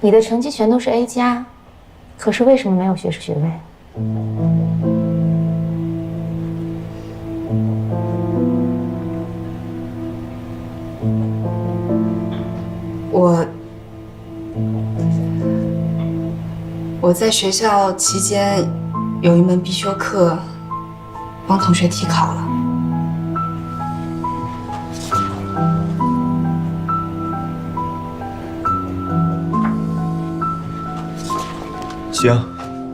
你的成绩全都是 A 加，可是为什么没有学士学位？我在学校期间有一门必修课，帮同学替考了。行，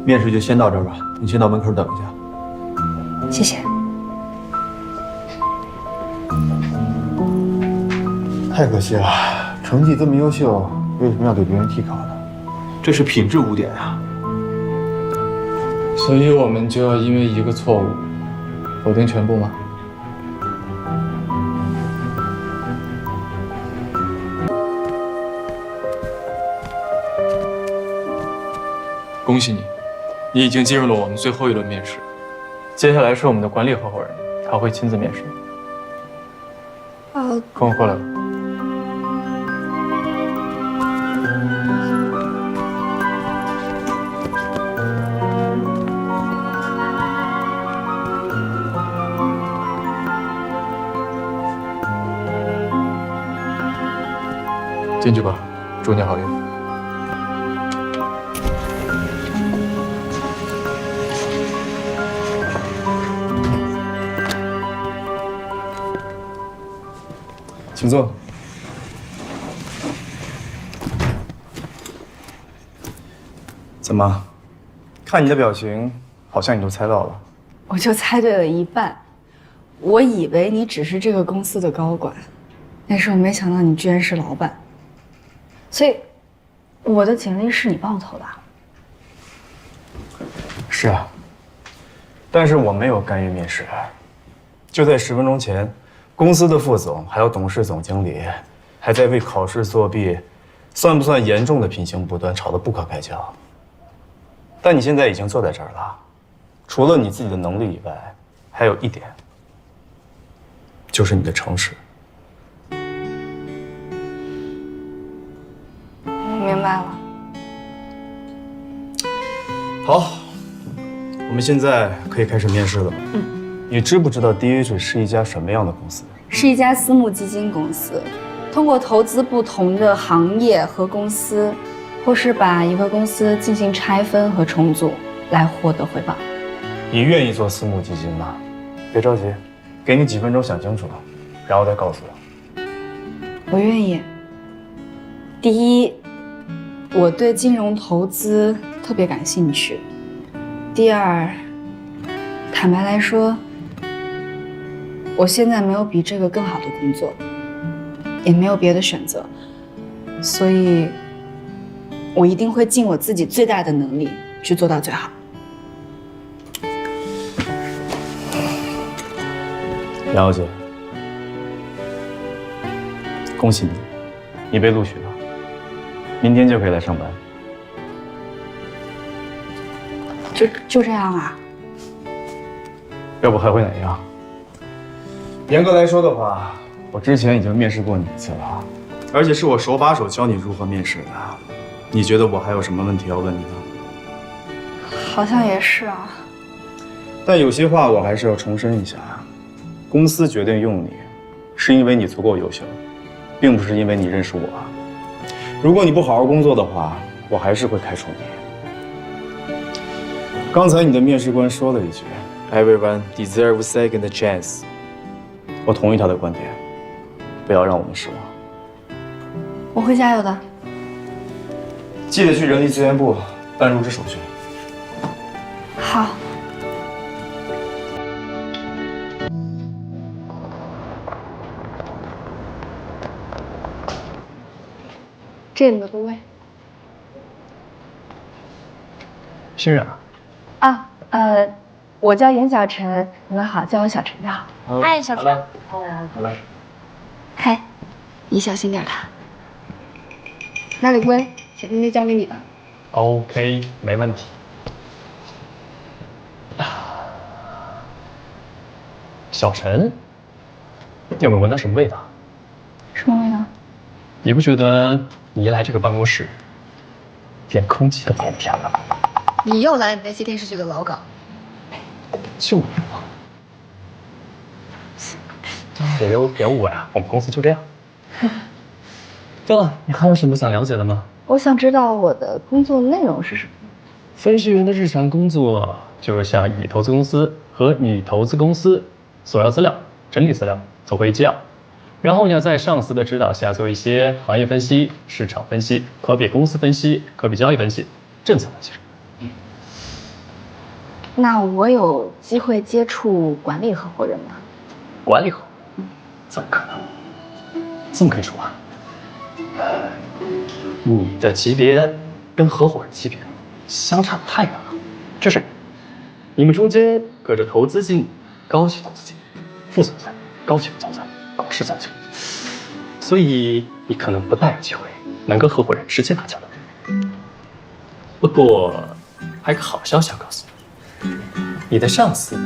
面试就先到这儿吧，你先到门口等一下。谢谢。太可惜了，成绩这么优秀，为什么要给别人替考呢？这是品质污点啊！所以我们就要因为一个错误否定全部吗？恭喜你，你已经进入了我们最后一轮面试。接下来是我们的管理合伙人，他会亲自面试。跟我过来吧。进去吧，祝你好运。请坐。怎么？看你的表情，好像你都猜到了。我就猜对了一半。我以为你只是这个公司的高管，但是我没想到你居然是老板。所以，我的简历是你帮我投的？是啊，但是我没有干预面试。就在10分钟前，公司的副总还有董事总经理还在为考试作弊算不算严重的品行不端吵得不可开交。但你现在已经坐在这儿了，除了你自己的能力以外，还有一点，就是你的诚实。明白了。好，我们现在可以开始面试了。你知不知道 DH 是一家什么样的公司？是一家私募基金公司，通过投资不同的行业和公司，或是把一个公司进行拆分和重组，来获得回报。你愿意做私募基金吗？别着急，给你几分钟想清楚，然后再告诉我。我愿意。第一，我对金融投资特别感兴趣。第二，坦白来说，我现在没有比这个更好的工作，也没有别的选择，所以我一定会尽我自己最大的能力去做到最好。杨小姐，恭喜你，你被录取了，明天就可以来上班。就这样啊？要不还会哪样？严格来说的话，我之前已经面试过你一次了，而且是我手把手教你如何面试的。你觉得我还有什么问题要问你呢？好像也是啊。但有些话我还是要重申一下。公司决定用你，是因为你足够优秀，并不是因为你认识我。如果你不好好工作的话，我还是会开除你。刚才你的面试官说了一句 "Everyone deserves a second chance"， 我同意他的观点，不要让我们失望。我会加油的。记得去人力资源部办入职手续。好。这里的座位。欣然啊，我叫严小晨，你们好，叫我小晨就好。嗨，小陈。好了。嗨，你小心点啦。那李龟，小妹妹交给你了。OK， 没问题。小陈，你有没有闻到什么味道？什么味道？你不觉得你一来这个办公室，连空气都变甜了。你又来你那些电视剧的老梗。就你嘛，别误会啊，我们公司就这样。对了，你还有什么想了解的吗？我想知道我的工作内容是什么。分析员的日常工作就是向乙投资公司和女投资公司索要资料、整理资料、做会议纪要，然后呢，在上司的指导下做一些行业分析、市场分析、可比公司分析、可比交易分析、政策分析。那我有机会接触管理合伙人吗？管理合伙人？怎么可能？这么跟你说话？你的级别跟合伙人级别相差太远了。就是你们中间隔着投资经理、高级投资经理、副总裁、高级副总裁、董事总监，所以你可能不大有机会能跟合伙人直接打交道。不过还有个好消息要告诉你，你的上司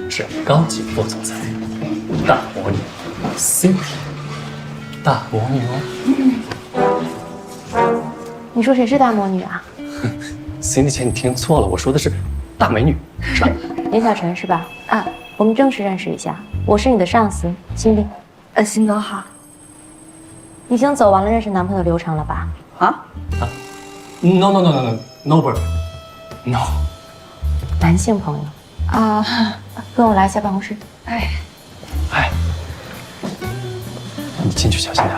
是高级副总裁，大魔女 Cindy， 大魔女哦。你说谁是大魔女啊？Cindy 姐，你听错了，我说的是大美女，是吧？严小晨是吧？啊，我们正式认识一下，我是你的上司，Cindy。辛总好。你已经走完了认识男朋友的流程了吧？啊 No bird no。男性朋友啊，跟我来一下办公室。哎，你进去小心点，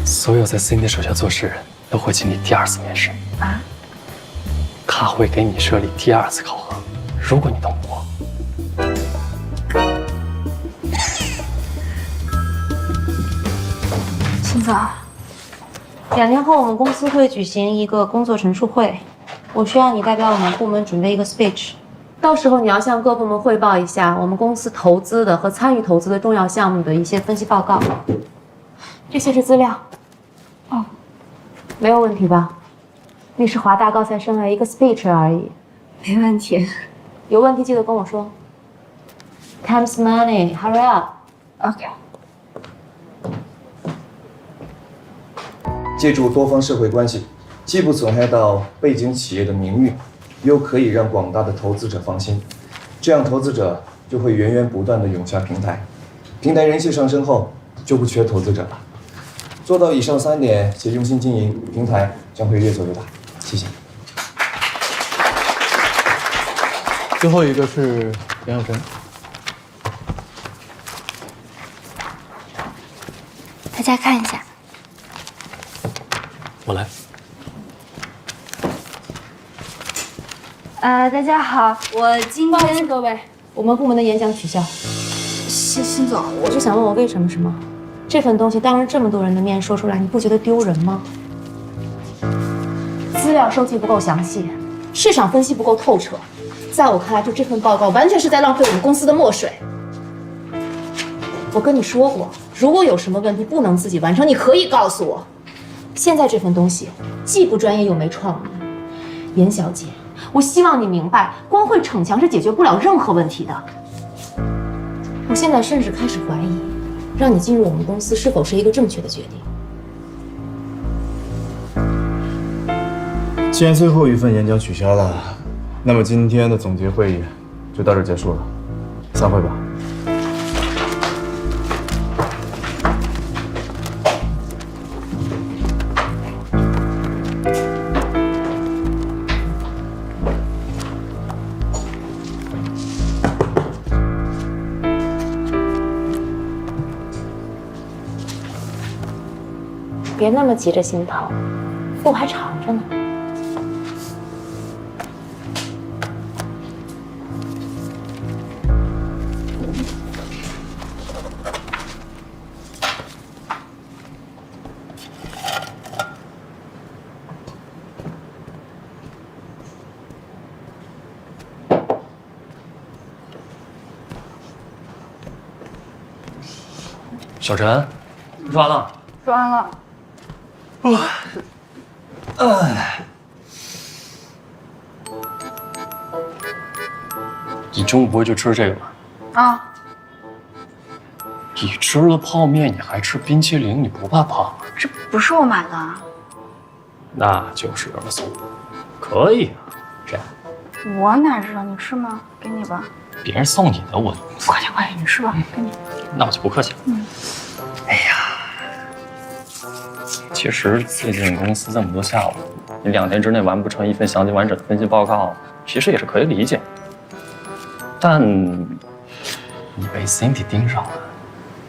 所有在 Cindy 手下做事人都会经历第二次面试啊。他会给你设立第二次考核，如果你能过。辛总2天后我们公司会举行一个工作陈述会，我需要你代表我们部门准备一个 speech， 到时候你要向各部门汇报一下我们公司投资的和参与投资的重要项目的一些分析报告。这些是资料。哦，没有问题吧？你是华大高材生，一个 speech 而已。没问题。有问题记得跟我说。Time's money, hurry up. OK。借助多方社会关系，既不损害到背景企业的名誉，又可以让广大的投资者放心，这样投资者就会源源不断地涌向平台，平台人气上升后就不缺投资者了。做到以上3点且用心经营，平台将会越做越大。谢谢。最后一个是杨小晨。大家看一下。我来。大家好，我今不好意思天各位，我们部门的演讲取消。辛总，我就想问我为什么是吗？这份东西当着这么多人的面说出来，你不觉得丢人吗？资料收集不够详细，市场分析不够透彻，在我看来，就这份报告完全是在浪费我们公司的墨水。我跟你说过，如果有什么问题不能自己完成，你可以告诉我。现在这份东西既不专业又没创意，严小姐，我希望你明白，光会逞强是解决不了任何问题的。我现在甚至开始怀疑，让你进入我们公司是否是一个正确的决定。既然最后一份演讲取消了，那么今天的总结会议就到这儿结束了，散会吧。别那么急着心疼，路还长着呢。小陈，说完了。说完了。你中午不会就吃这个吧？啊，你吃了泡面，你还吃冰淇淋，你不怕胖吗？这不是我买的。那就是有人送，可以啊，这样。我哪知道？你吃吗？给你吧。别人送你的我，快点快点，你吃吧，给你。那我就不客气了。哎呀，其实最近公司这么多项目，你2天之内完不成一份详尽完整的分析报告，其实也是可以理解。但你被 Cindy 盯上了，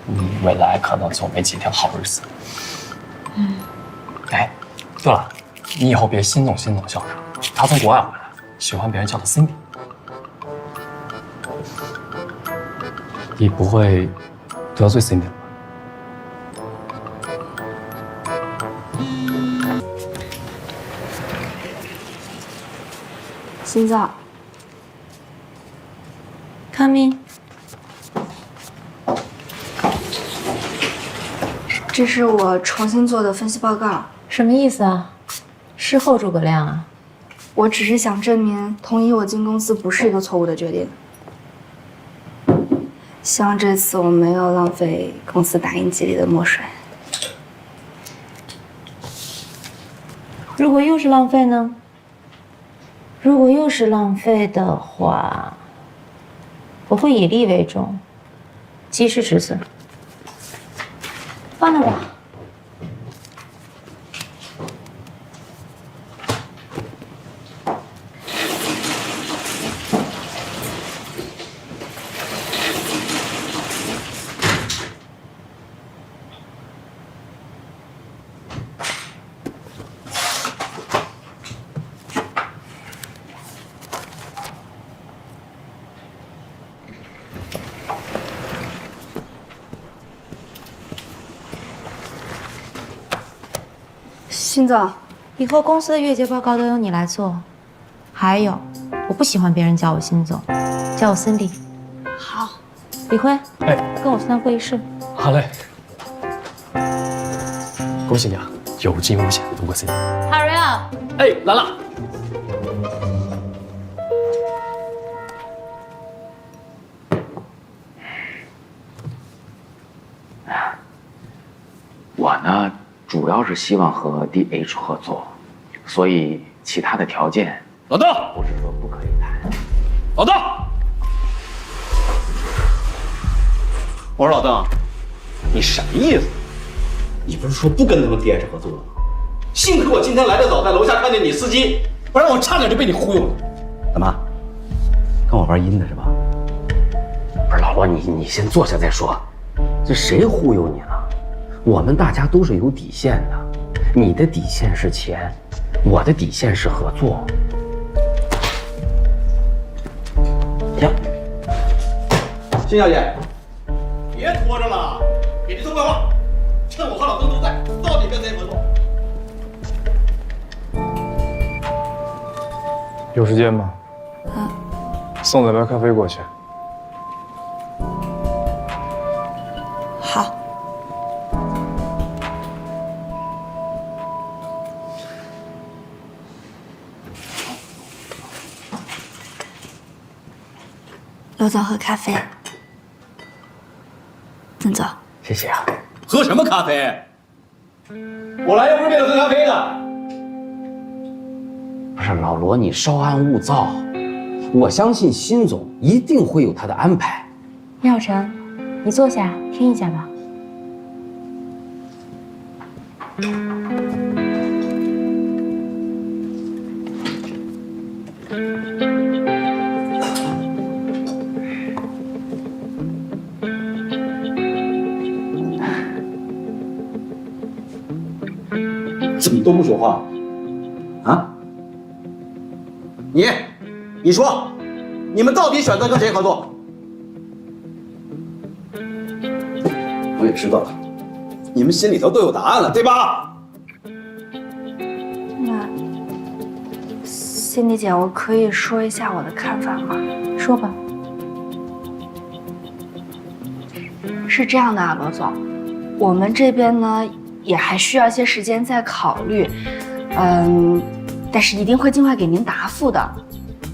你未来可能就没几天好日子。哎，对了，你以后别新总校长，他从国外回来，喜欢别人叫他 Cindy。你不会得罪 Cindy 吧？心脏， Come in。这是我重新做的分析报告。什么意思啊？事后诸葛亮啊？我只是想证明同意我进公司不是一个错误的决定。希望这次我没有浪费公司打印机里的墨水。如果又是浪费呢？如果又是浪费的话，我会以利为重，及时止损。放那吧。心脏，以后公司的月结报告都由你来做。还有，我不喜欢别人叫我辛总，叫我 Cindy。好。李辉，哎，跟我去趟会议室。好嘞。恭喜你啊，有惊无险度过 Cindy。Hurry up！ 哎，来了。我呢，主要是希望和 DH 合作，所以其他的条件，老邓，不是说不可以谈。老邓，我说老邓，你什么意思？你不是说不跟他们 DH 合作吗？幸亏我今天来得早，在楼下看见你司机，不然我差点就被你忽悠了。怎么，跟我玩阴的是吧？不是老罗，你先坐下再说。这谁忽悠你了？我们大家都是有底线的，你的底线是钱，我的底线是合作。行，辛小姐，别拖着了，给这痛快话，趁我和老邓都在，到底跟谁合作？有时间吗？送2杯咖啡过去。好。刘总喝咖啡。邓总，谢谢啊。喝什么咖啡？我来又不是为了喝咖啡的。不是老罗，你稍安勿躁，我相信辛总一定会有他的安排。妙晨，你坐下听一下吧。怎么都不说话？啊？你说，你们到底选择跟谁合作？我也知道了，你们心里头都有答案了，对吧？那Cindy姐，我可以说一下我的看法吗？说吧。是这样的啊，罗总，我们这边呢也还需要一些时间再考虑，但是一定会尽快给您答复的。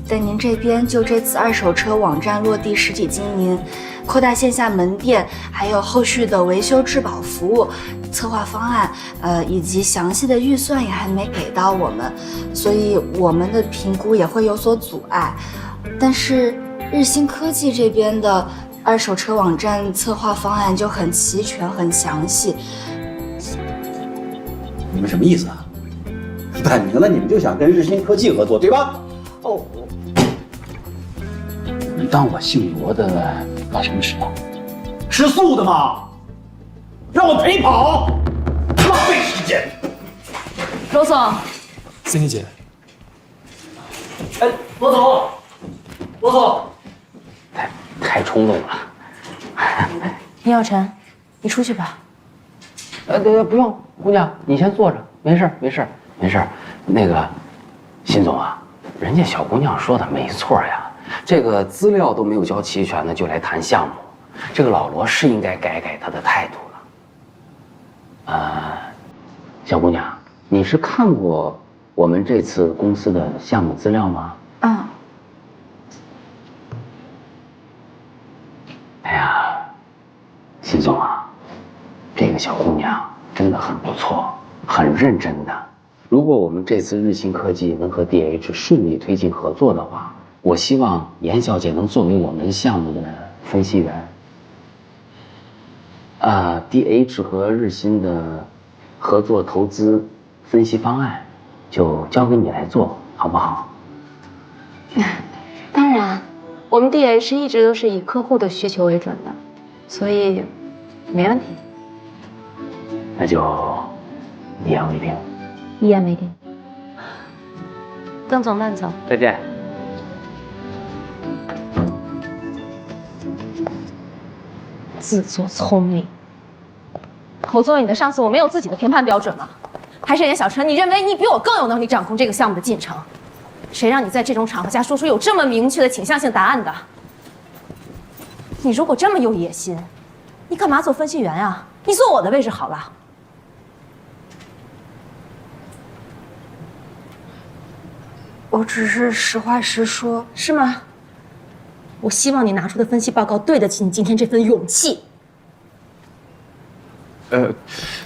在您这边就这次二手车网站落地实体经营，扩大线下门店，还有后续的维修质保服务，策划方案，以及详细的预算也还没给到我们，所以我们的评估也会有所阻碍。但是日新科技这边的二手车网站策划方案就很齐全、很详细。你们什么意思啊？摆明了你们就想跟日新科技合作，对吧？哦，你当我姓罗的干什么吃啊？吃素的吗？让我陪跑，浪费时间。罗总，森妮姐，哎，罗总，罗总，太冲动了。倪耀晨，你出去吧。对，不用，姑娘，你先坐着，没事，没事，没事。那个，辛总啊，人家小姑娘说的没错呀，这个资料都没有交齐全呢，就来谈项目，这个老罗是应该改改他的态度了。小姑娘，你是看过我们这次公司的项目资料吗？嗯。哎呀，辛总啊，这个小姑娘真的很不错，很认真的。如果我们这次日新科技能和 DH 顺利推进合作的话，我希望严小姐能作为我们项目的分析员。DH 和日新的合作投资分析方案就交给你来做，好不好？当然，我们 DH 一直都是以客户的需求为准的，所以没问题。那就一言为定。一言为定。邓总慢走。再见。自作聪明。我作为你的上司，我没有自己的评判标准吗？还是严小晨，你认为你比我更有能力掌控这个项目的进程？谁让你在这种场合下说出有这么明确的倾向性答案的？你如果这么有野心，你干嘛做分析员啊？你坐我的位置好了。我只是实话实说，是吗？我希望你拿出的分析报告对得起你今天这份勇气。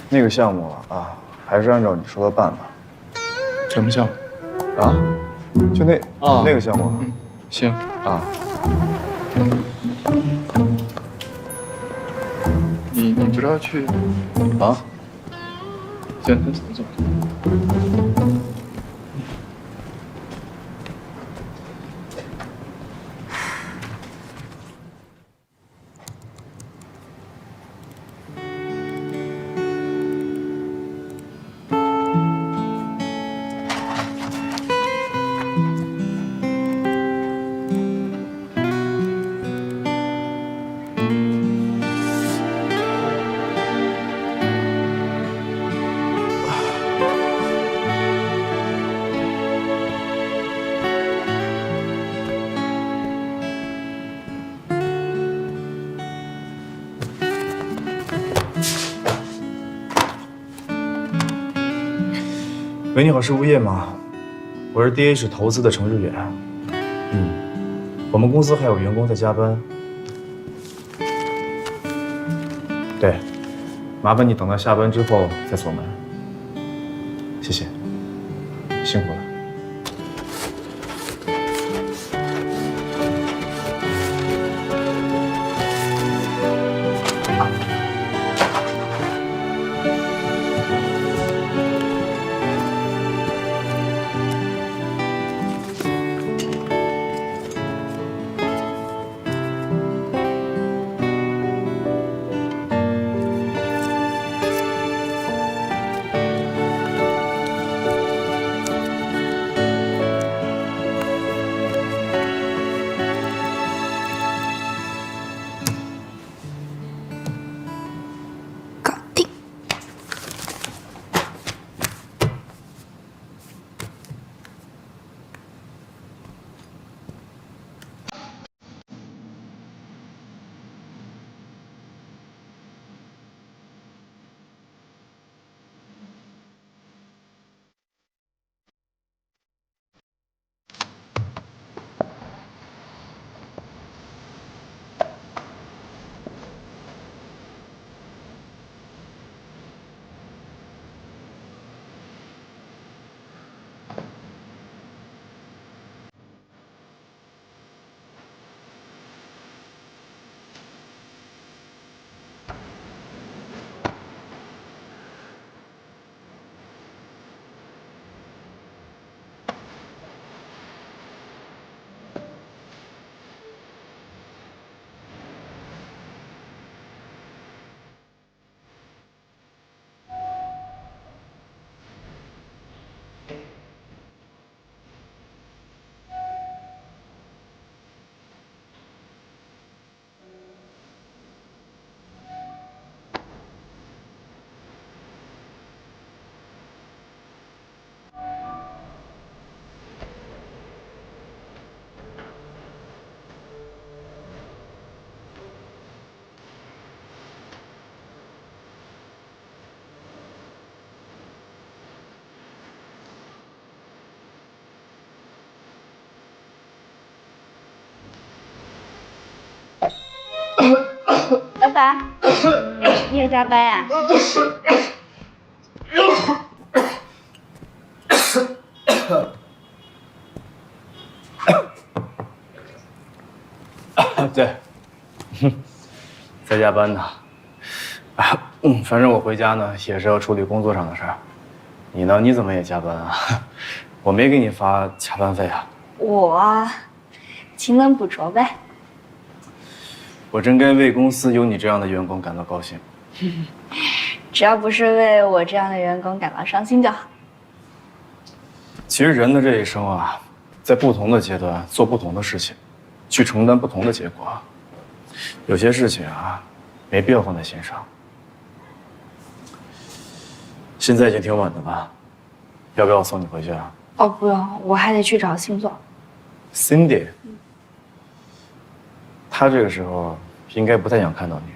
那个项目啊，还是按照你说的办吧。什么项目？啊，就那个项目。行啊。你不是要去？啊？行，走。喂，你好，是物业吗？我是 DH 投资的程志远。我们公司还有员工在加班。对，麻烦你等到下班之后再锁门。谢谢，辛苦了。老板，你也加班呀？对，在加班呢。反正我回家呢也是要处理工作上的事儿。你呢？你怎么也加班啊？我没给你发加班费啊。我勤能补拙呗。我真该为公司有你这样的员工感到高兴。只要不是为我这样的员工感到伤心就好。其实人的这一生啊，在不同的阶段做不同的事情，去承担不同的结果。有些事情啊，没必要放在心上。现在已经挺晚的了，要不要我送你回去啊？哦，不用，我还得去找星座。Cindy，他这个时候应该不太想看到你。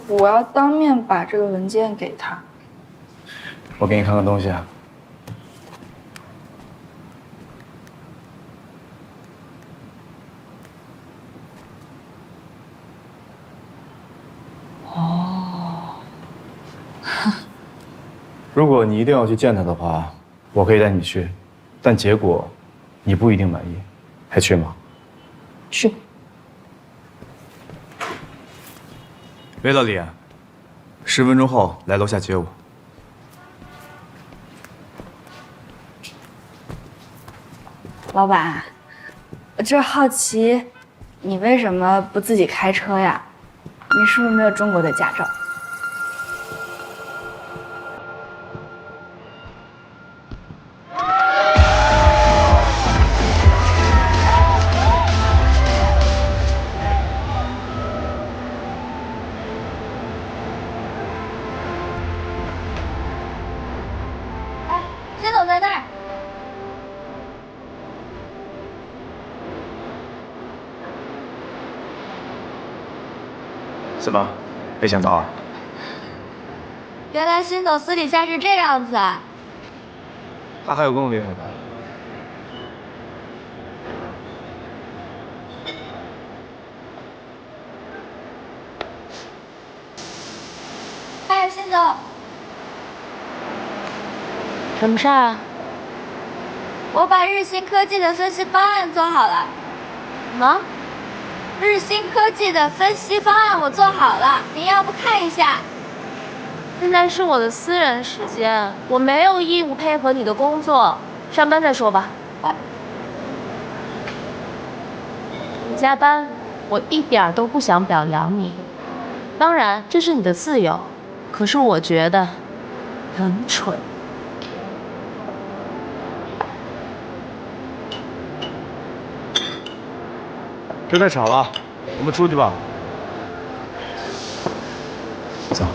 我要当面把这个文件给他。我给你看看东西啊。哦。如果你一定要去见他的话，我可以带你去，但结果你不一定满意，还去吗？去。喂，老李，10分钟后来楼下接我。老板，我就是好奇，你为什么不自己开车呀？你是不是没有中国的驾照？怎么，没想到啊？原来辛总私底下是这样子啊！他还有更厉害的。哎，辛总，什么事儿？我把日新科技的分析方案做好了。什么？日新科技的分析方案我做好了，您要不看一下？现在是我的私人时间，我没有义务配合你的工作，上班再说吧。你加班，我一点都不想表扬你。当然，这是你的自由，可是我觉得很蠢。这太吵了，我们出去吧。走。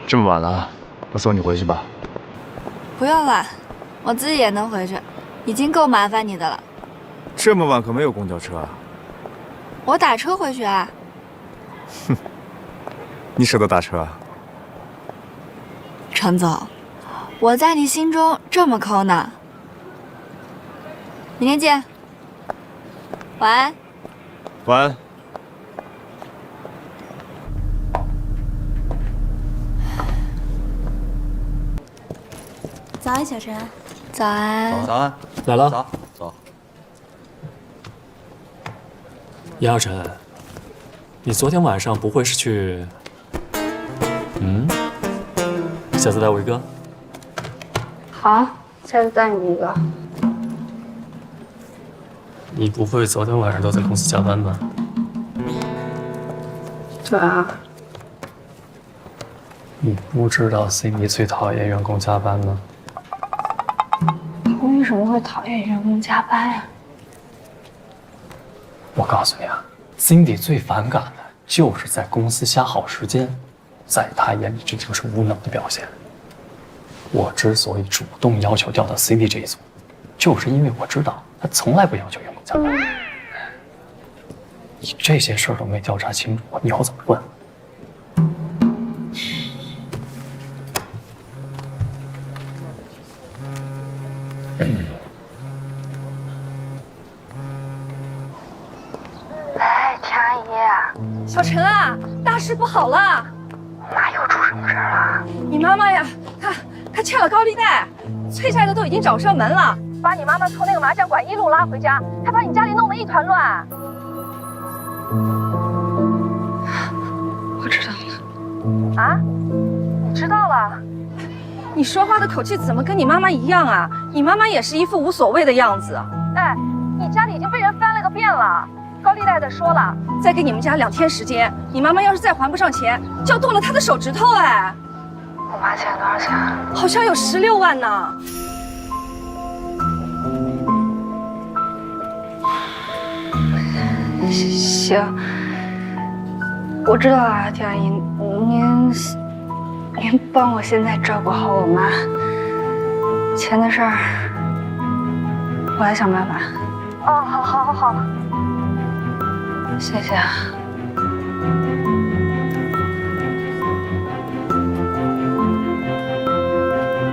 这么晚了，我送你回去吧。不用了，我自己也能回去，已经够麻烦你的了。这么晚可没有公交车啊。我打车回去啊。哼，你舍得打车啊？程总，我在你心中这么抠呢。明天见。晚安。晚安。早安，小陈。早安。早安。来了。早。走。杨小晨，你昨天晚上不会是去……下次带我一个。好，下次带你一个。你不会昨天晚上都在公司加班吧？对啊。你不知道 Cindy 最讨厌员工加班吗？他为什么会讨厌员工加班呀？我告诉你啊 ，Cindy 最反感的就是在公司瞎耗时间，在他眼里这就是无能的表现。我之所以主动要求调到 Cindy 这一组，就是因为我知道他从来不要求员工加班。你这些事儿都没调查清楚，以后怎么问？哎，田阿姨，小陈啊，大事不好了！妈又出什么事儿了？你妈妈呀，她欠了高利贷，催债的都已经找上门了，把你妈妈从那个麻将馆一路拉回家，还把你家里弄得一团乱。我知道了。啊？你知道了？你说话的口气怎么跟你妈妈一样啊？你妈妈也是一副无所谓的样子。哎，你家里已经被人翻了个遍了。高利贷的说了，再给你们家2天时间，你妈妈要是再还不上钱，就要动了她的手指头。哎，我妈欠多少钱？好像有16万呢。行，我知道了，田阿姨，您帮我现在照顾好我妈，钱的事儿我来想办法。哦，好，谢谢啊。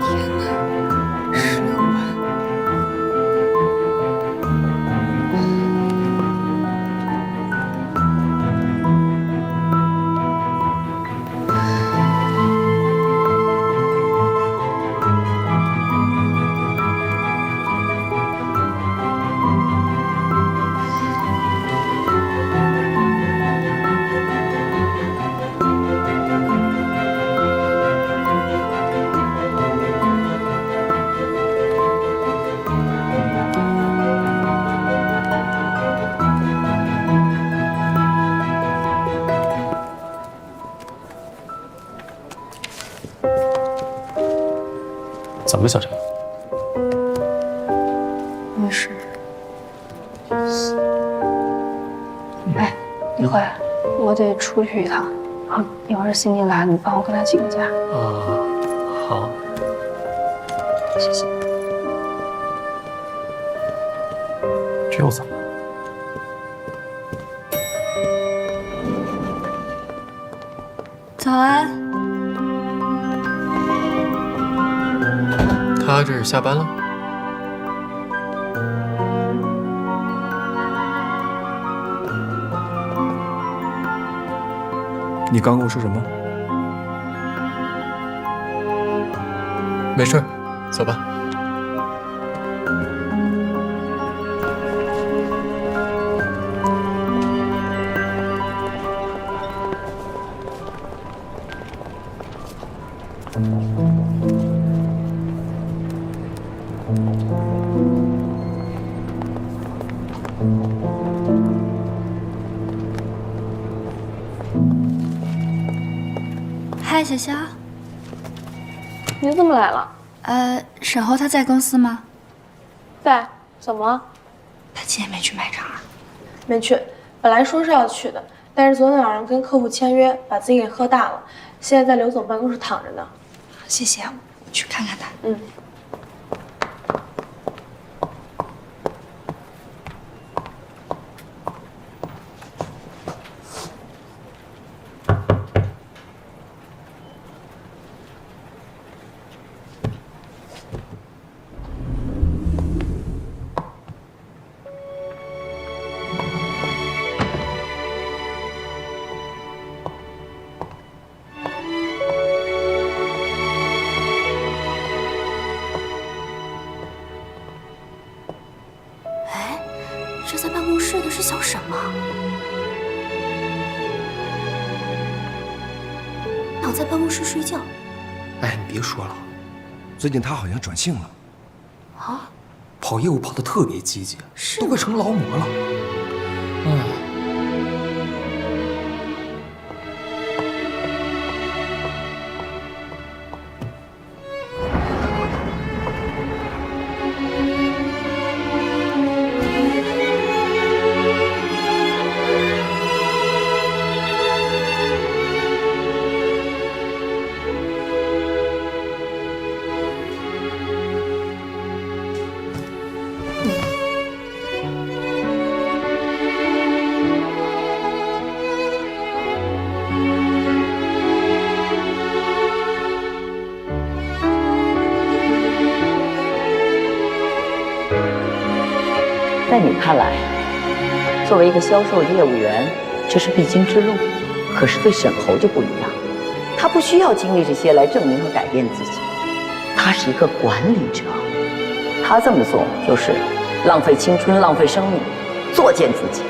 天哪，16万！怎么了，小陈？没事。哎，一会儿我得出去一趟，一会儿辛迪来，你帮我跟他请个假。好。谢谢。这又怎么了？早安。他这是下班了？你刚跟我说什么？没事，走吧。嗨，小肖，你怎么来了？沈侯他在公司吗？在，怎么？他今天没去卖场啊？没去，本来说是要去的，但是昨天晚上跟客户签约，把自己给喝大了，现在在刘总办公室躺着呢。谢谢，我去看看他。嗯。这在办公室的是小沈吗？我在办公室睡觉。哎，你别说了，最近他好像转性了，啊，跑业务跑得特别积极，是都快成劳模了。在你看来，作为一个销售业务员，这是必经之路。可是对沈侯就不一样，他不需要经历这些来证明和改变自己。他是一个管理者，他这么做就是浪费青春、浪费生命，作践自己。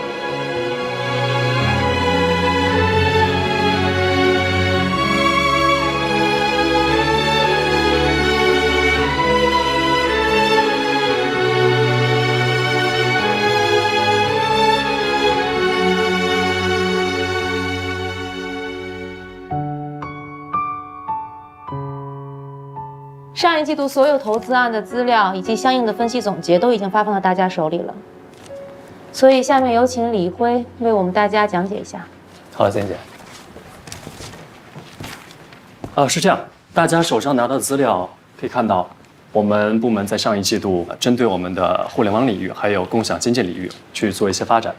上一季度所有投资案的资料以及相应的分析总结都已经发放到大家手里了，所以下面有请李辉为我们大家讲解一下。好的，仙姐。是这样，大家手上拿到的资料可以看到，我们部门在上一季度针对我们的互联网领域还有共享经济领域去做一些发展。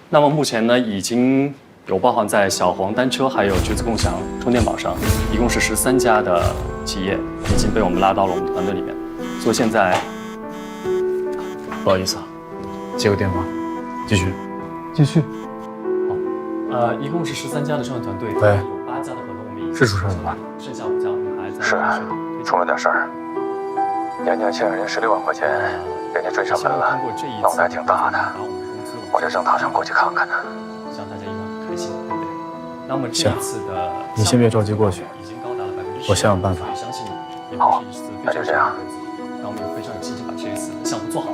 那么目前呢，已经有包含在小黄单车还有橘子共享充电宝上，一共是13家的企业已经被我们拉到了我们团队里面。所以现在，不好意思啊，接个电话，继续。一共是13家的生产团队，喂，有8家的合同我们已经是出事了吧？剩下5家我们还在是，出了点事儿。年年欠人16万块钱，人家追上门了，脑袋挺大的，我就正打算过去看看呢。向大家一块开心，对不对？那么这一次的，你先别着急过去，已经高达了10%，我想想办法。相信也会是一次非常成功的投资。那我们也非常有信心把这一次项目做好。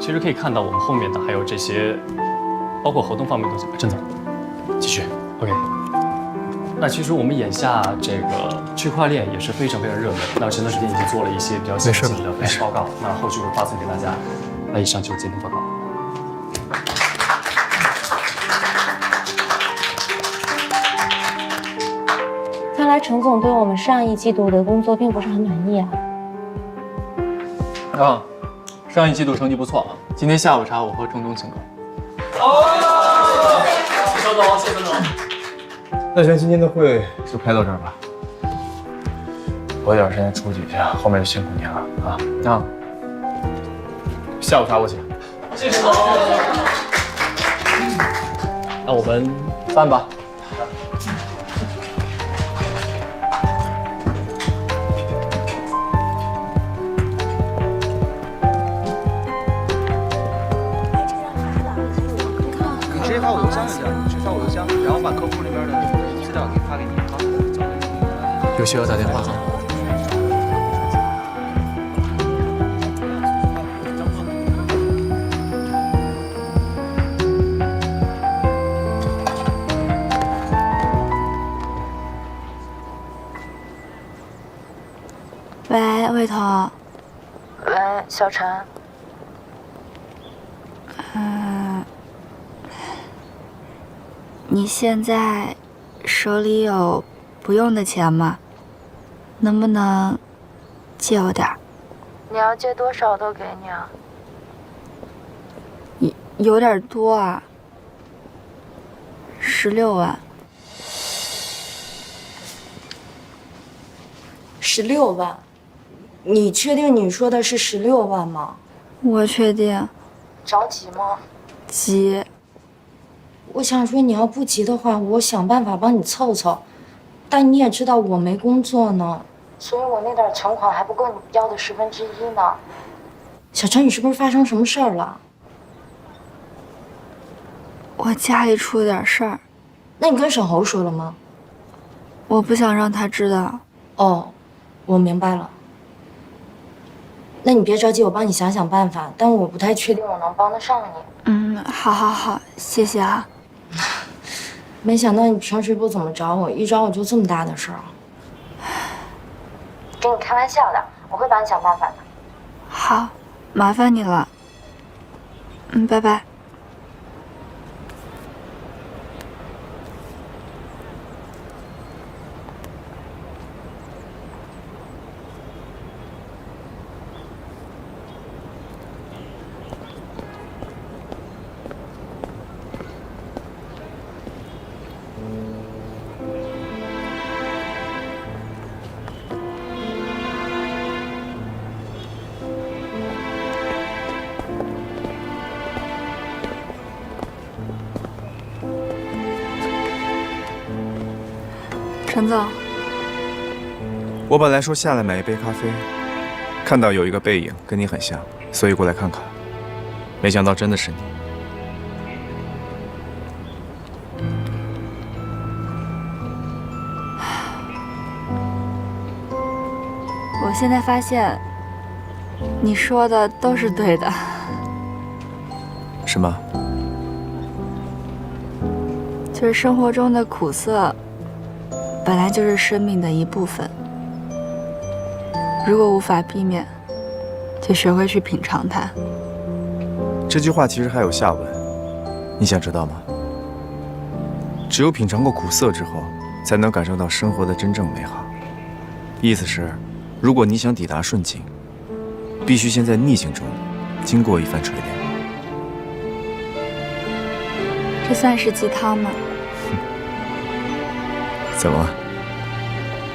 其实可以看到我们后面的还有这些，包括合同方面的东西。郑总，继续。OK。那其实我们眼下这个区块链也是非常热门。那前段时间已经做了一些比较详细的分析报告，那后续会发送给大家。那以上就是今天报告。看来程总对我们上一季度的工作并不是很满意啊。上一季度成绩不错，今天下午茶我和程总请客。谢肖总，谢孙总。那行，今天的会就开到这儿吧。我有点时间出去一下，后面就辛苦您了啊。下午茶我请。谢谢总。那我们饭吧。直接发我邮箱就行，直接发我邮箱，然后把客户那边的资料给发给你。好，有需要打电话吗？喂，魏彤。喂，小陈。你现在手里有不用的钱吗？能不能借我点儿？你要借多少都给你啊。有点多啊。16万。16万？你确定你说的是16万吗？我确定。着急吗？急。我想说，你要不急的话，我想办法帮你凑凑。但你也知道我没工作呢，所以我那点存款还不够你要的1/10呢。小陈，你是不是发生什么事儿了？我家里出了点事儿。那你跟沈侯说了吗？我不想让他知道。哦，我明白了。那你别着急，我帮你想想办法，但我不太确定我能帮得上你。好，谢谢啊。没想到你平时不怎么找我，一找我就这么大的事儿。跟你开玩笑的，我会帮你想办法的。好，麻烦你了。拜拜。陈总，我本来说下来买一杯咖啡，看到有一个背影跟你很像，所以过来看看。没想到真的是你。我现在发现，你说的都是对的。什么？就是生活中的苦涩，本来就是生命的一部分。如果无法避免，就学会去品尝它。这句话其实还有下文，你想知道吗？只有品尝过苦涩之后，才能感受到生活的真正美好。意思是，如果你想抵达顺境，必须先在逆境中经过一番锤炼。这算是鸡汤吗？怎么？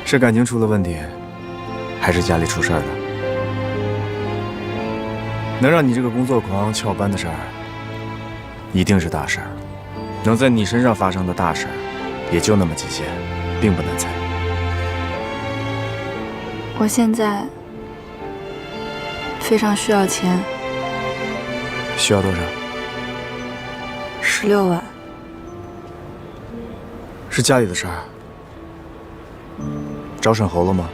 是感情出了问题，还是家里出事儿了？能让你这个工作狂翘班的事儿，一定是大事儿。能在你身上发生的大事儿，也就那么几件，并不难猜。我现在非常需要钱。需要多少？16万。是家里的事儿。找沈侯了吗？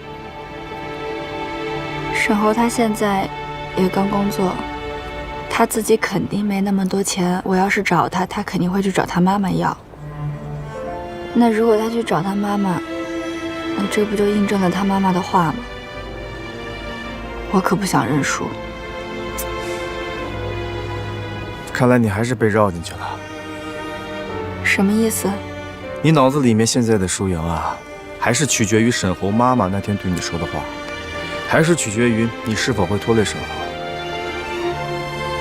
沈侯他现在也刚工作，他自己肯定没那么多钱。我要是找他，他肯定会去找他妈妈要。那如果他去找他妈妈，那这不就印证了他妈妈的话吗？我可不想认输。看来你还是被绕进去了。什么意思？你脑子里面现在的输赢啊，还是取决于沈侯妈妈那天对你说的话，还是取决于你是否会拖累沈侯。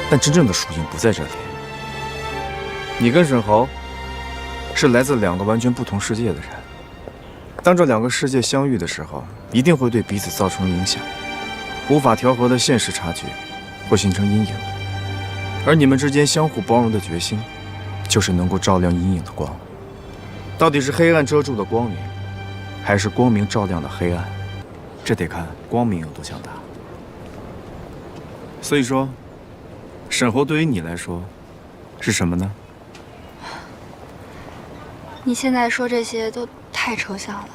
但真正的输赢不在这里。你跟沈侯是来自2个完全不同世界的人，当这2个世界相遇的时候，一定会对彼此造成影响。无法调和的现实差距会形成阴影，而你们之间相互包容的决心，就是能够照亮阴影的光。到底是黑暗遮住了光明，还是光明照亮了黑暗？这得看光明有多强大。所以说，沈侯对于你来说是什么呢？你现在说这些都太抽象了，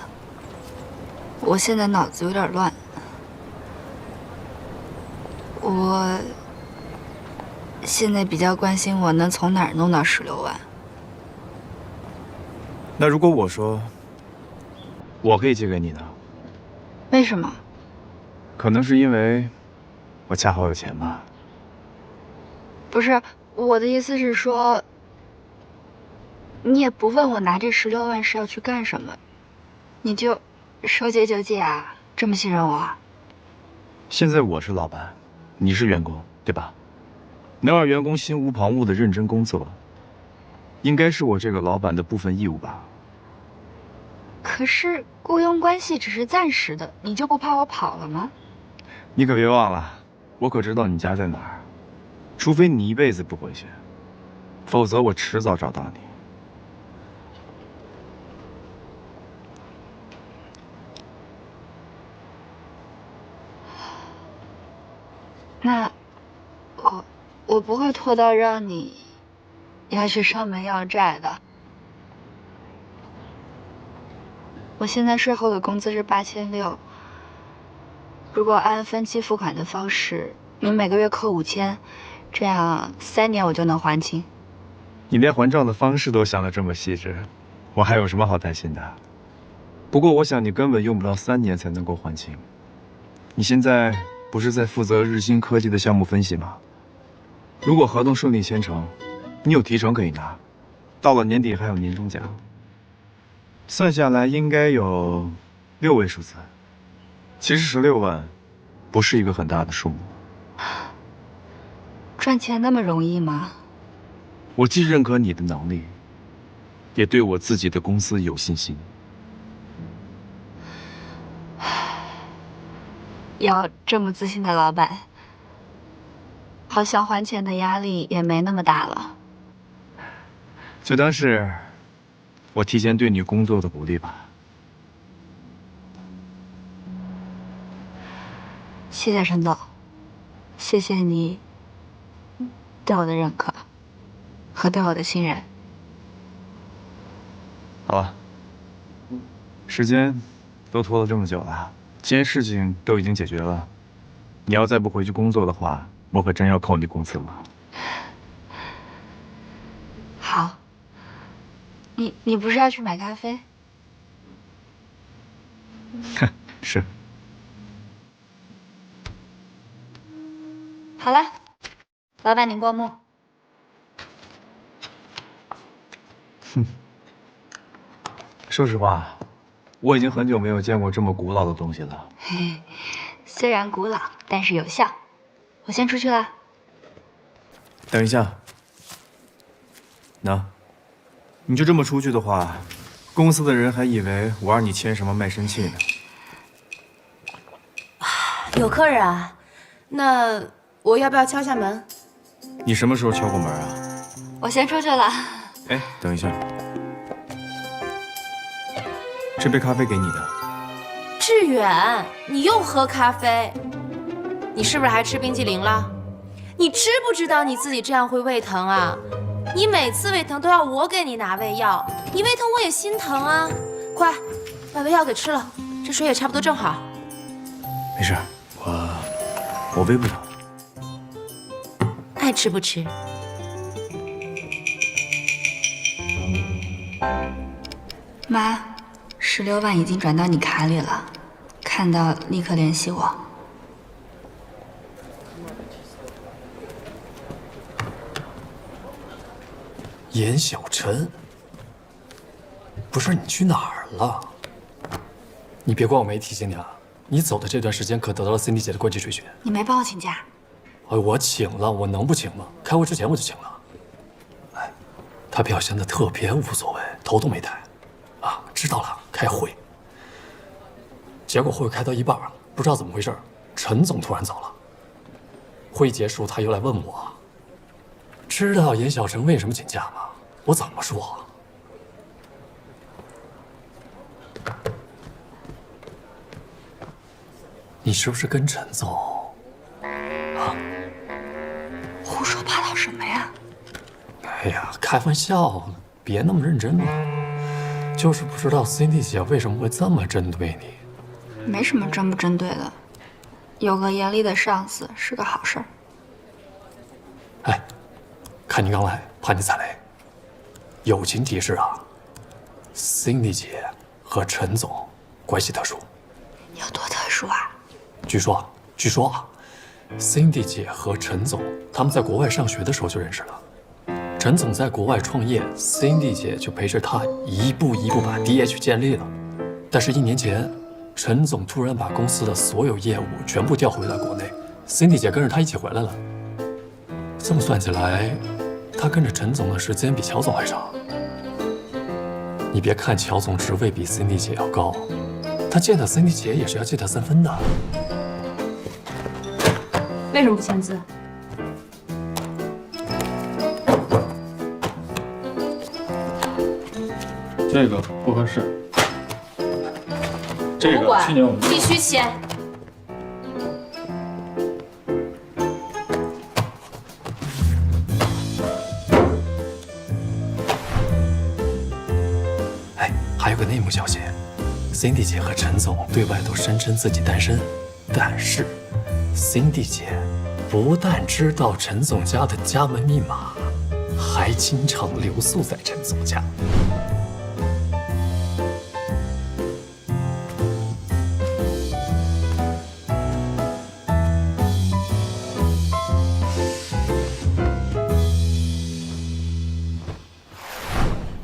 我现在脑子有点乱。我现在比较关心我能从哪儿弄到16万。那如果我说我可以借给你呢？为什么？可能是因为我恰好有钱吧。不是，我的意思是说，你也不问我拿这16万是要去干什么，你就说借就借啊？这么信任我？现在我是老板，你是员工，对吧？能让员工心无旁骛的认真工作，应该是我这个老板的部分义务吧。可是雇佣关系只是暂时的，你就不怕我跑了吗？你可别忘了，我可知道你家在哪儿。除非你一辈子不回去，否则我迟早找到你。那我不会拖到让你要去上门要债的。我现在税后的工资是8600，如果按分期付款的方式，你每个月扣5000，这样3年我就能还清。你连还账的方式都想得这么细致，我还有什么好担心的？不过我想你根本用不到3年才能够还清。你现在不是在负责日新科技的项目分析吗？如果合同顺利签成，你有提成可以拿，到了年底还有年终奖，算下来应该有6位数字。其实16万不是一个很大的数目。赚钱那么容易吗？我既认可你的能力，也对我自己的公司有信心。有这么自信的老板，好像还钱的压力也没那么大了。就当是我提前对你工作的鼓励吧。谢谢陈总，谢谢你对我的认可和对我的信任。好了，时间都拖了这么久了，既然事情都已经解决了，你要再不回去工作的话，我可真要扣你工资了。好，你不是要去买咖啡？是。好了，老板您过目。说实话，我已经很久没有见过这么古老的东西了。嘿，虽然古老，但是有效。我先出去了。等一下，你就这么出去的话，公司的人还以为我让你签什么卖身契呢。有客人啊？那我要不要敲下门？你什么时候敲过门啊？我先出去了。哎，等一下，这杯咖啡给你的。志远，你又喝咖啡？你是不是还吃冰激凌了？你知不知道你自己这样会胃疼啊？你每次胃疼都要我给你拿胃药，你胃疼我也心疼啊！快，把胃药给吃了，这水也差不多正好。没事，我胃不疼。爱吃不吃？妈，16万已经转到你卡里了，看到立刻联系我。严小晨，不是你去哪儿了？你别怪我没提醒你啊！你走的这段时间可得到了 Cindy 姐的关节垂血。你没帮我请假？哎，我请了，我能不请吗？开会之前我就请了。哎，她表现的特别无所谓，头都没抬。啊，知道了，开会。结果会开到一半，不知道怎么回事，陈总突然走了。会议结束，他又来问我。知道严小晨为什么请假吗？我怎么说？你是不是跟陈总？啊？胡说八道什么呀？哎呀，开玩笑，别那么认真嘛。就是不知道 Cindy 姐为什么会这么针对你。没什么针不针对的，有个严厉的上司是个好事儿。哎。看你刚来，怕你踩雷。友情提示啊 ，Cindy 姐和陈总关系特殊。有多特殊啊？据说啊 ，Cindy 姐和陈总他们在国外上学的时候就认识了。陈总在国外创业 ，Cindy 姐就陪着他一步一步把 DH 建立了。但是1年前，陈总突然把公司的所有业务全部调回了国内 ，Cindy 姐跟着他一起回来了。这么算起来，他跟着陈总的时间比乔总还长。你别看乔总职位比 Cindy 姐要高，他见到 Cindy 姐也是要见他3分的。为什么不签字？这个不合适。这个去年我们必须签。还有个内幕消息 ，Cindy 姐和陈总对外都声称自己单身，但是 Cindy 姐不但知道陈总家的家门密码，还经常留宿在陈总家。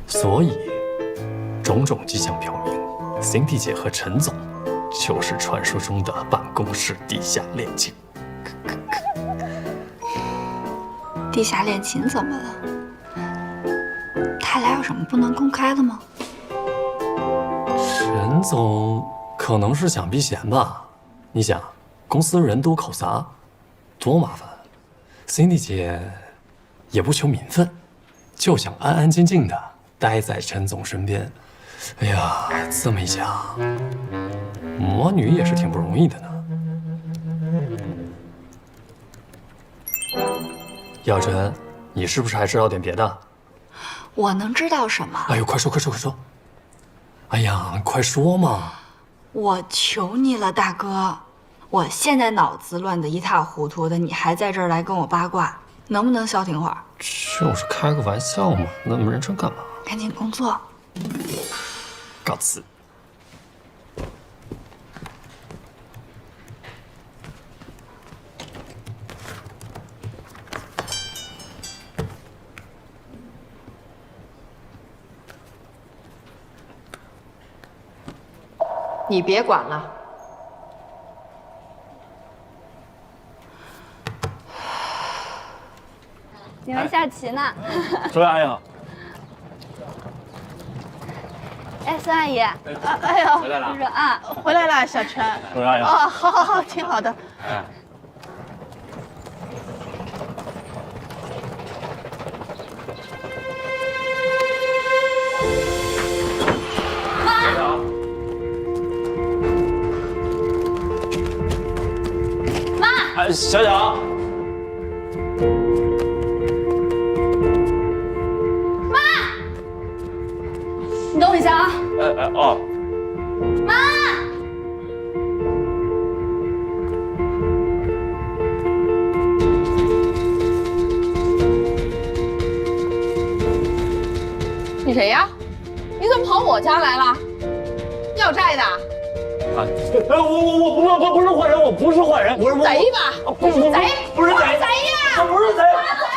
所以。种种迹象表明 ，Cindy 姐和陈总就是传说中的办公室地下恋情。地下恋情怎么了？他俩有什么不能公开的吗？陈总可能是想避嫌吧。你想，公司人多口杂，多麻烦。Cindy 姐也不求名分，就想安安静静的待在陈总身边。哎呀，这么一想，魔女也是挺不容易的呢。耀晨，你是不是还知道点别的？我能知道什么？哎呦，快说快说快说！哎呀，快说嘛！我求你了，大哥，我现在脑子乱得一塌糊涂的，你还在这儿来跟我八卦，能不能消停会儿？就是开个玩笑嘛，那么认真干嘛？赶紧工作。告辞。你别管了。你们下棋呢？周阿姨好。哎，孙阿姨，哎呦，回来了。你说啊，回来了，小陈。周阿姨好。哦，好好好，挺好的。哎。小小，妈，你等我一下啊。哦。妈，你谁呀？你怎么跑我家来了？要债的？我不是坏人，我不是坏人，我是贼吧？不是贼，不是贼呀！这不是贼，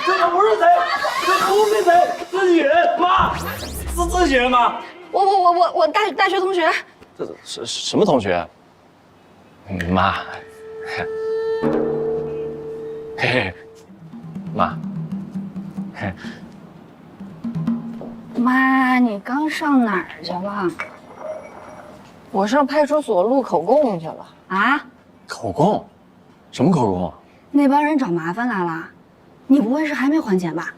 这不是贼，这不是贼，自己人，妈，自己人吗？我大学同学。这是什么同学？妈，嘿嘿，妈，嘿，妈，你刚上哪儿去了？我上派出所录口供去了。啊？口供？什么口供？那帮人找麻烦来了，你不会是还没还钱吧？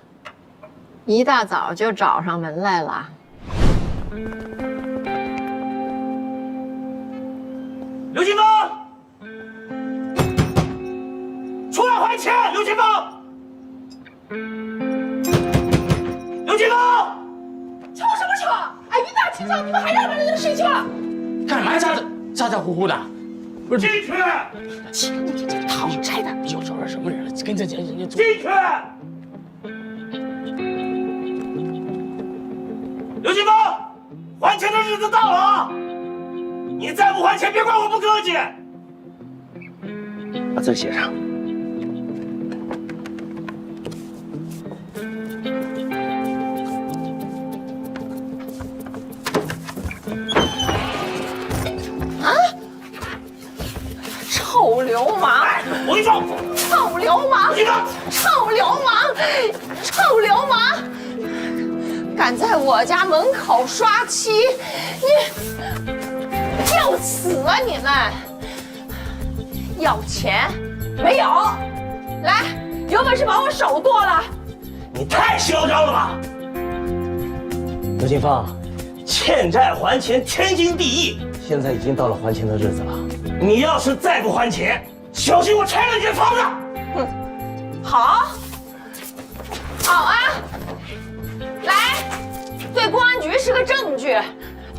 一大早就找上门来了。刘金芳，出来还钱！刘金芳，刘金芳，吵什么吵？哎，一大清早你们还让人睡觉？干嘛咋呼呼的？不是进去！这讨债的，有招惹什么人了？跟这人家进去！刘金芳，还钱的日子到了啊！你再不还钱，别怪我不客气。把字写上。臭流氓！我跟你说，臭流氓！臭流氓！臭流氓！敢在我家门口刷漆，你要死啊！你们要钱没有？来，有本事把我手剁了！你太嚣张了吧！刘金芳，欠债还钱天经地义，现在已经到了还钱的日子了。你要是再不还钱，小心我拆了你的房子！哼，好，好啊！来，对公安局是个证据。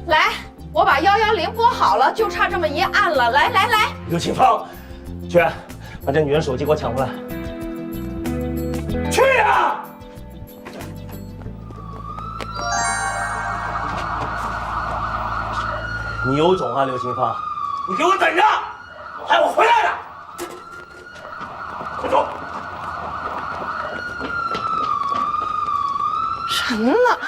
来，我把110拨好了，就差这么一按了。来来来，刘清芳，去把这女人手机给我抢过来。去呀！你有种啊，刘清芳！你给我等着，害我回来了！快走！沉了，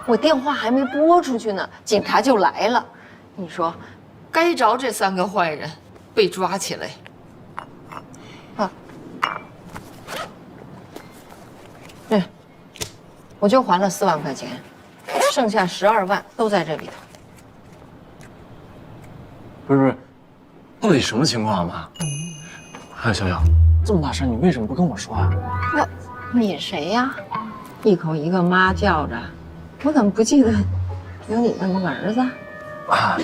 我电话还没拨出去呢，警察就来了。你说，该着这3个坏人被抓起来。啊，对，我就还了4万块钱，剩下12万都在这里头。不是，到底什么情况啊，妈？还有小小，这么大事你为什么不跟我说啊？你谁呀？一口一个妈叫着，我怎么不记得有你那么个儿子？啊，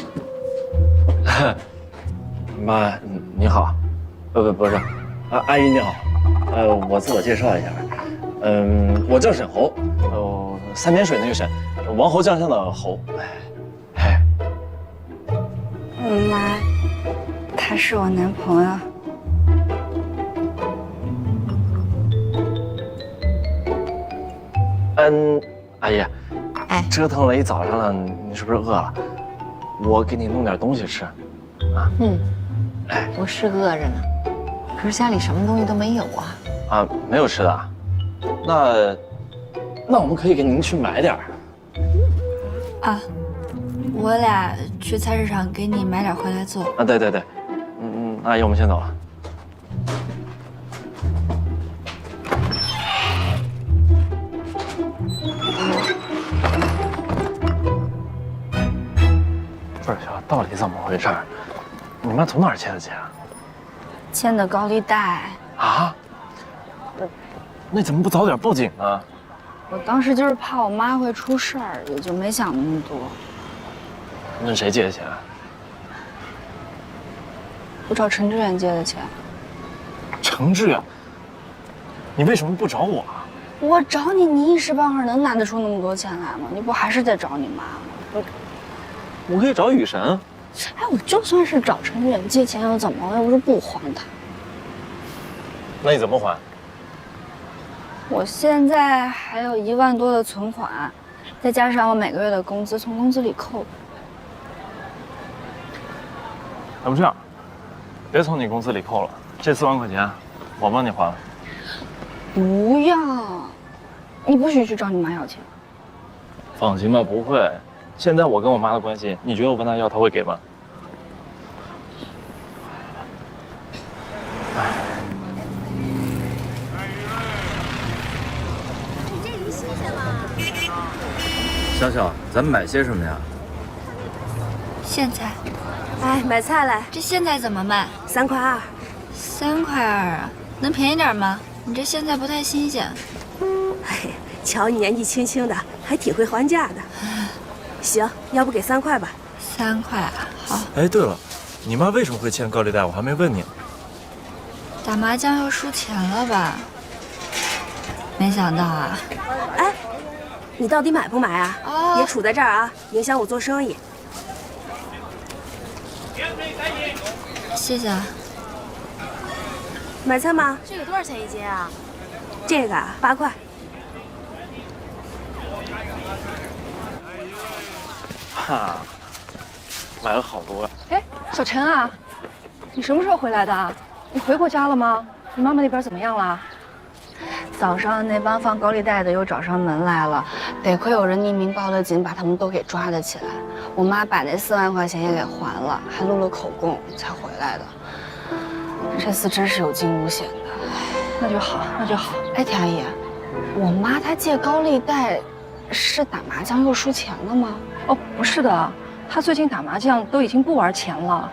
妈，你好，不是，阿姨你好。我自我介绍一下，我叫沈侯，三点水那个沈，王侯将相的侯。妈，他是我男朋友。阿姨，折腾了一早上了，你是不是饿了？我给你弄点东西吃，啊？我是饿着呢，可是家里什么东西都没有啊。没有吃的啊？那我们可以给您去买点儿。我俩去菜市场给你买点回来做。对，阿姨，我们先走了。不是小，到底怎么回事？你妈从哪儿借的钱啊？欠的高利贷啊？那怎么不早点报警啊？我当时就是怕我妈会出事儿，也就没想那么多。问谁借的钱？我找陈志远借的钱。程志远，你为什么不找我啊？我找你，你一时半会儿能拿得出那么多钱来吗？你不还是得找你妈吗？我可以找雨神。我就算是找陈志远借钱又怎么了？又不是不还他。那你怎么还？我现在还有1万多的存款，再加上我每个月的工资从工资里扣。要不这样，别从你工资里扣了，这4万块钱我帮你还了。不要，你不许去找你妈要钱。放心吧，不会。现在我跟我妈的关系，你觉得我问她要，她会给吗？小小，咱们买些什么呀？现在，买菜来。这现在怎么卖？3块2。3块2啊？能便宜点吗？你这现在不太新鲜。瞧你年纪轻轻的，还挺会还价的。行，要不给3块吧。3块啊，好。对了，你妈为什么会欠高利贷？我还没问你呢。打麻将又输钱了吧？没想到啊。你到底买不买啊？别杵在这儿啊，影响我做生意。谢谢啊。买菜吗？这个多少钱一斤啊？这个8块。买了好多。小陈啊，你什么时候回来的？你回过家了吗？你妈妈那边怎么样了？早上那帮放高利贷的又找上门来了，得亏有人匿名报了警，把他们都给抓了起来。我妈把那4万块钱也给还了，还录了口供才回来的。这次真是有惊无险的。那就好，那就好。田阿姨，我妈她借高利贷是打麻将又输钱了吗？不是的，她最近打麻将都已经不玩钱了。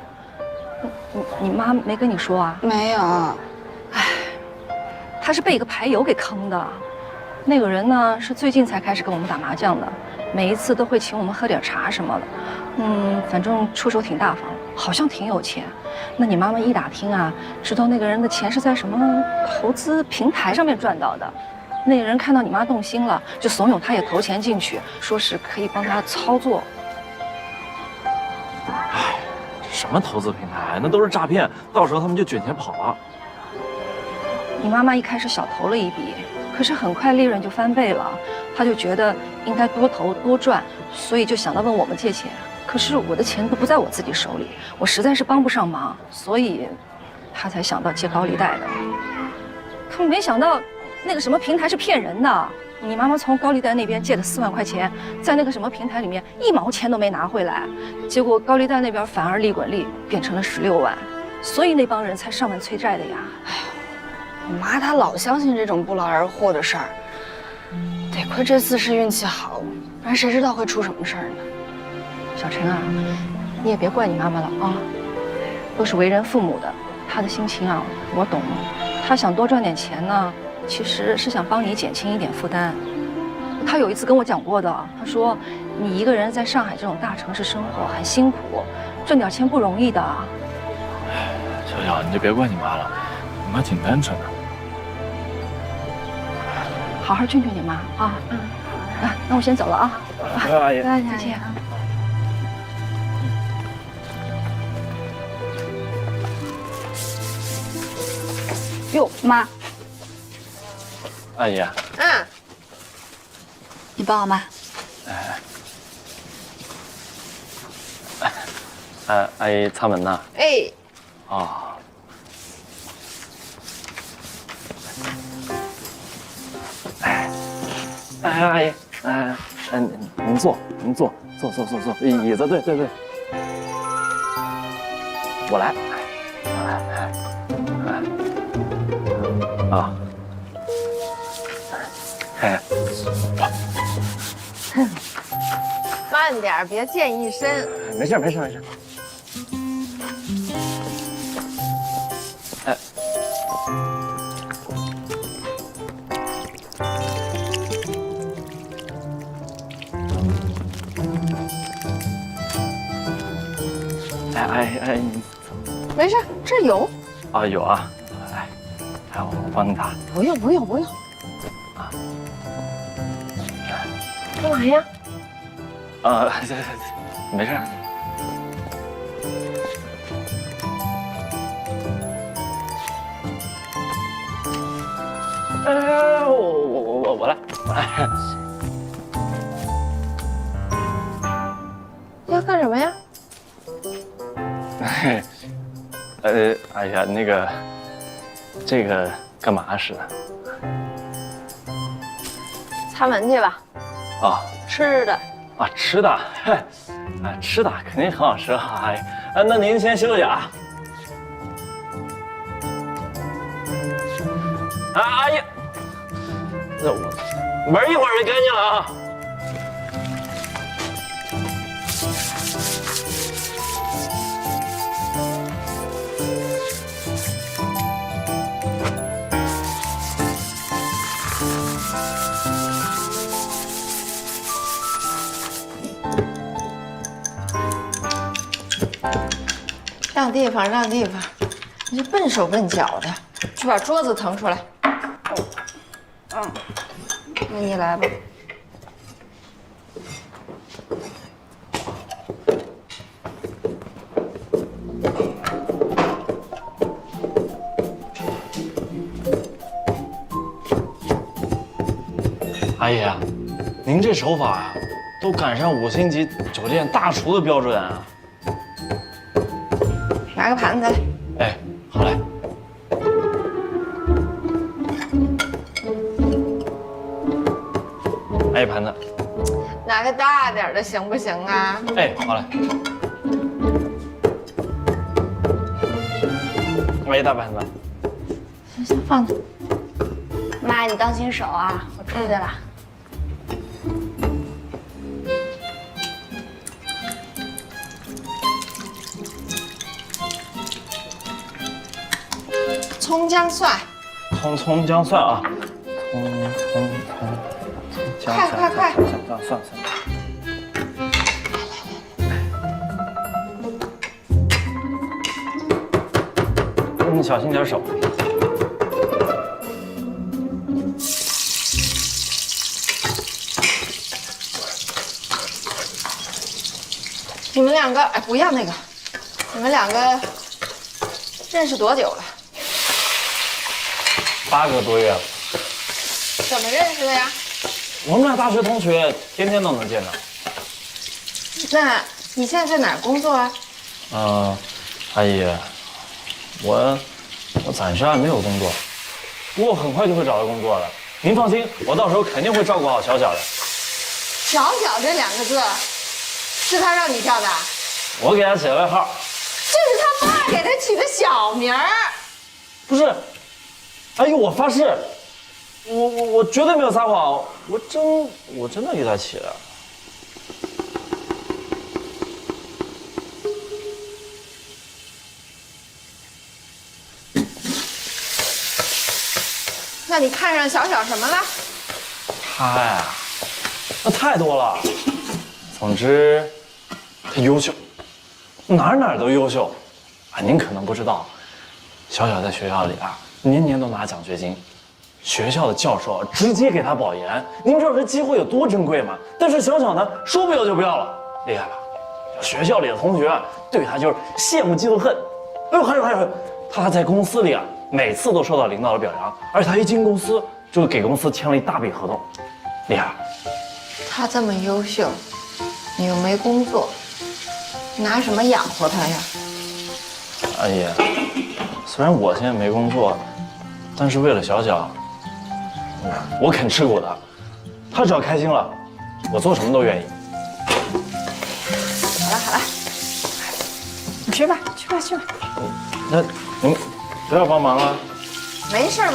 你妈没跟你说啊？没有。他是被一个牌友给坑的，那个人呢是最近才开始跟我们打麻将的，每一次都会请我们喝点茶什么的，反正出手挺大方，好像挺有钱。那你妈妈一打听啊，知道那个人的钱是在什么投资平台上面赚到的，那个人看到你妈动心了，就怂恿她也投钱进去，说是可以帮她操作。什么投资平台？那都是诈骗，到时候他们就卷钱跑了。你妈妈一开始小投了一笔，可是很快利润就翻倍了，她就觉得应该多投多赚，所以就想到问我们借钱。可是我的钱都不在我自己手里，我实在是帮不上忙，所以她才想到借高利贷的。可没想到那个什么平台是骗人的，你妈妈从高利贷那边借的4万块钱，在那个什么平台里面1毛钱都没拿回来，结果高利贷那边反而利滚利变成了16万，所以那帮人才上门催债的呀。我妈她老相信这种不劳而获的事儿，得亏这次是运气好，不然谁知道会出什么事儿呢？小陈啊，你也别怪你妈妈了啊，都是为人父母的，她的心情啊我懂，她想多赚点钱呢，其实是想帮你减轻一点负担。她有一次跟我讲过的，她说你一个人在上海这种大城市生活很辛苦，挣点钱不容易的。小小，你就别怪你妈了，你妈挺单纯的。好好劝劝你妈啊。啊，那我先走了啊。阿姨，再见啊。哟，妈，阿姨，嗯，你抱我妈。阿姨擦门呢？哎，啊。阿姨，您坐，坐，椅子，对，我来，啊，慢点，别溅一身。没事。哎，没事，这有。啊，有啊，我帮你打。不用。啊。干嘛呀？没事。我来。要干什么呀？哎呀，那个，这个干嘛使的？擦门去吧。啊，吃的。啊，吃的，吃的肯定很好吃哈，阿姨。那您先休息啊。阿姨，那我玩一会儿就干净了啊。让地方，你这笨手笨脚的，去把桌子腾出来。那你来吧。阿姨，您这手法啊，都赶上5星级酒店大厨的标准啊！拿个盘子来。哎，好嘞。阿姨，盘子。拿个大点的行不行啊？哎，好嘞。阿姨，大盘子。行，放那。妈，你当心手啊！我出去了。葱姜蒜，葱姜蒜啊，葱姜蒜，快！蒜。你小心点手。你们两个，哎，不要那个，你们两个认识多久了8个多月了。怎么认识的呀？我们俩大学同学，天天都能见着。那你现在在哪儿工作啊？阿姨，我暂时还没有工作，不过很快就会找到工作的。您放心，我到时候肯定会照顾好小小的。小小这2个字，是他让你叫的？我给他起了外号。这是他爸给他起的小名儿。不是，阿姨，我发誓，我绝对没有撒谎，我真的给他起的。那你看上小小什么了？他呀，那太多了。总之，他优秀，哪儿都优秀。啊，您可能不知道，小小在学校里啊，年年都拿奖学金，学校的教授直接给他保研，你们知道这机会有多珍贵吗？但是小小呢，说不要就不要了，厉害吧？学校里的同学对他就是羡慕嫉妒恨。哎呦，还有，他在公司里啊，每次都受到领导的表扬，而且他一进公司就给公司签了一大笔合同，厉害吧？他这么优秀，你又没工作，拿什么养活他呀？阿姨，虽然我现在没工作，但是为了小小，我肯吃苦的。他只要开心了，我做什么都愿意。好了，你去吧。那您不要帮忙了。没事了。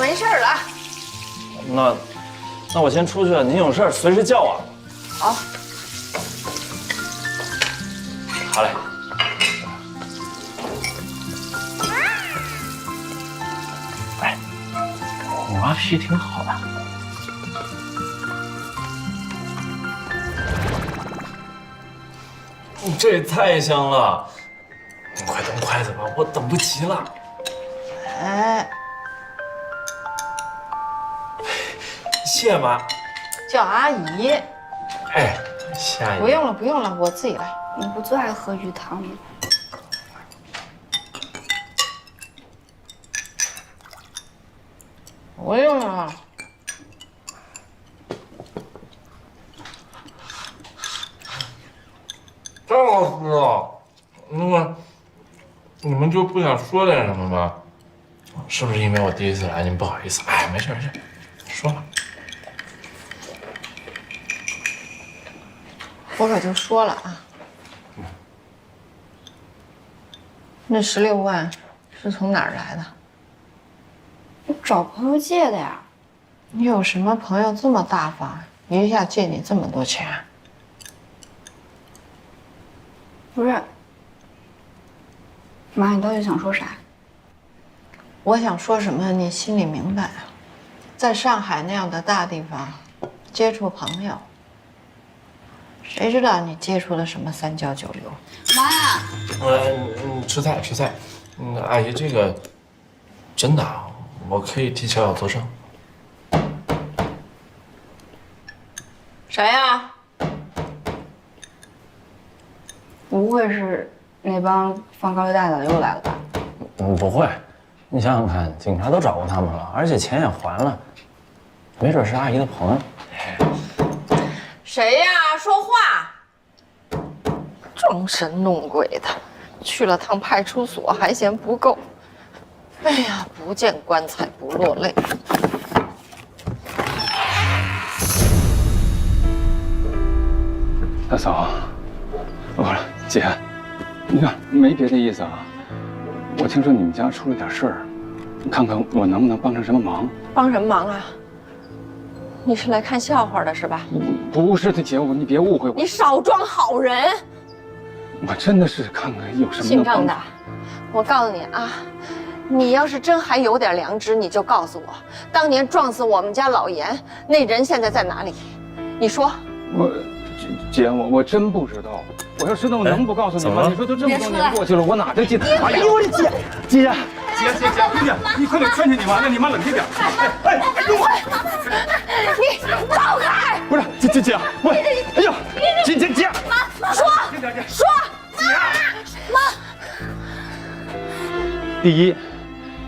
那我先出去了，您有事随时叫我。好。好嘞。哎，苦瓜皮挺好的。这也太香了！你快动筷子吧，我等不及了。哎，谢谢妈。叫阿姨。哎，谢阿姨。不用了，我自己来。你不最爱喝鱼汤吗？不用了。太好吃了。那么，你们就不想说点什么吗？是不是因为我第一次来，你们不好意思？哎，没事，说吧。我可就说了啊，那16万是从哪儿来的？我找朋友借的呀。你有什么朋友这么大方，一下借你这么多钱？不是，妈，你到底想说啥？我想说什么，你心里明白。在上海那样的大地方，接触朋友，谁知道你接触了什么三教九流？妈，吃菜。阿姨，这个真的，我可以替小小作证。谁呀？不会是那帮放高利贷的又来了吧？不会，你想想看，警察都找过他们了，而且钱也还了，没准是阿姨的朋友。谁呀？说话！装神弄鬼的，去了趟派出所还嫌不够。哎呀，不见棺材不落泪。大嫂，我说姐，你看没别的意思啊。我听说你们家出了点事儿，看看我能不能帮上什么忙。帮什么忙啊？你是来看笑话的是吧？不是的，姐，你别误会我。你少装好人。我真的是看看有什么。姓郑的，我告诉你啊，你要是真还有点良知，你就告诉我，当年撞死我们家老严那人现在在哪里？你说。姐，我真不知道。我要知道，我能不告诉你吗？你说都这么多年过去了，我哪就记得？哎呦我的姐，姐，姑娘，你快点劝劝你妈，让你妈冷静点。哎，你走开！不是，姐，喂，哎呀，姐，妈，说，妈。第一，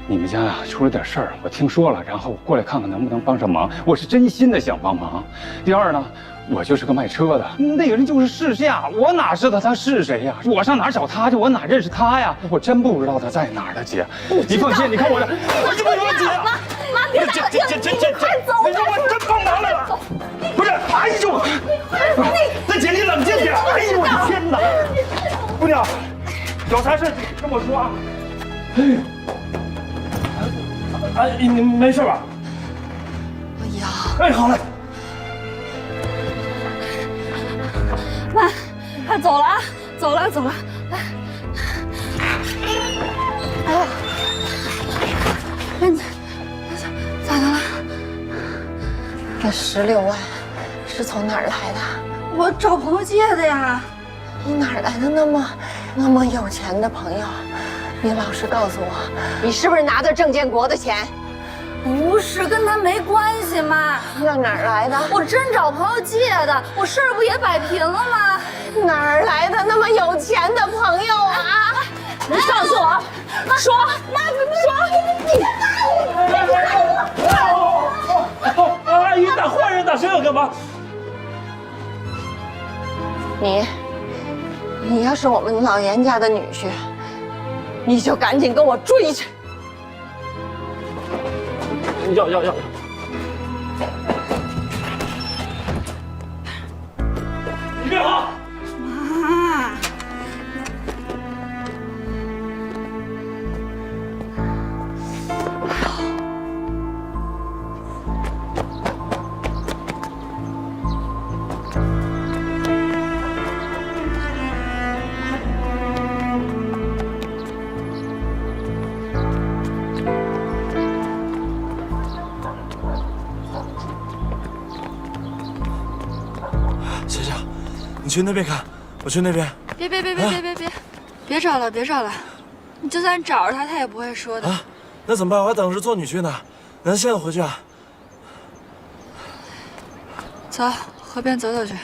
你们家呀出了点事儿，我听说了，然后我过来看看能不能帮上忙，我是真心的想帮忙。第二呢，我就是个卖车的，那个人就是世下，我哪知道他是谁呀？我上哪儿找他去？我哪认识他呀？我真不知道他在哪儿呢，姐。你放心，你看我这，我这么姐，妈，别打我，姐，快走！你说我真帮忙来了，不是？哎呦，那姐你冷静点！哎呦我的天哪！姑娘，有啥事跟我说啊。哎，你没事吧？哎呀，哎，好嘞。妈，走了啊，走了。哎呀，你咋的了？这16万是从哪儿来的？我找朋友借的呀。你哪儿来的那么有钱的朋友？你老实告诉我，你是不是拿的郑建国的钱？不是，跟他没关系嘛。那哪儿来的？我真找朋友借的，我事儿不也摆平了吗？哪儿来的那么有钱的朋友啊？你告诉我，说，妈，说。阿姨打坏人打谁要干嘛？你要是我们老严家的女婿，你就赶紧跟我追去。要。你别跑！妈。小小，你去那边看，我去那边。别找了，你就算找着他，他也不会说的。啊，那怎么办？我还等着做女婿呢。咱现在回去啊？走，河边走走去。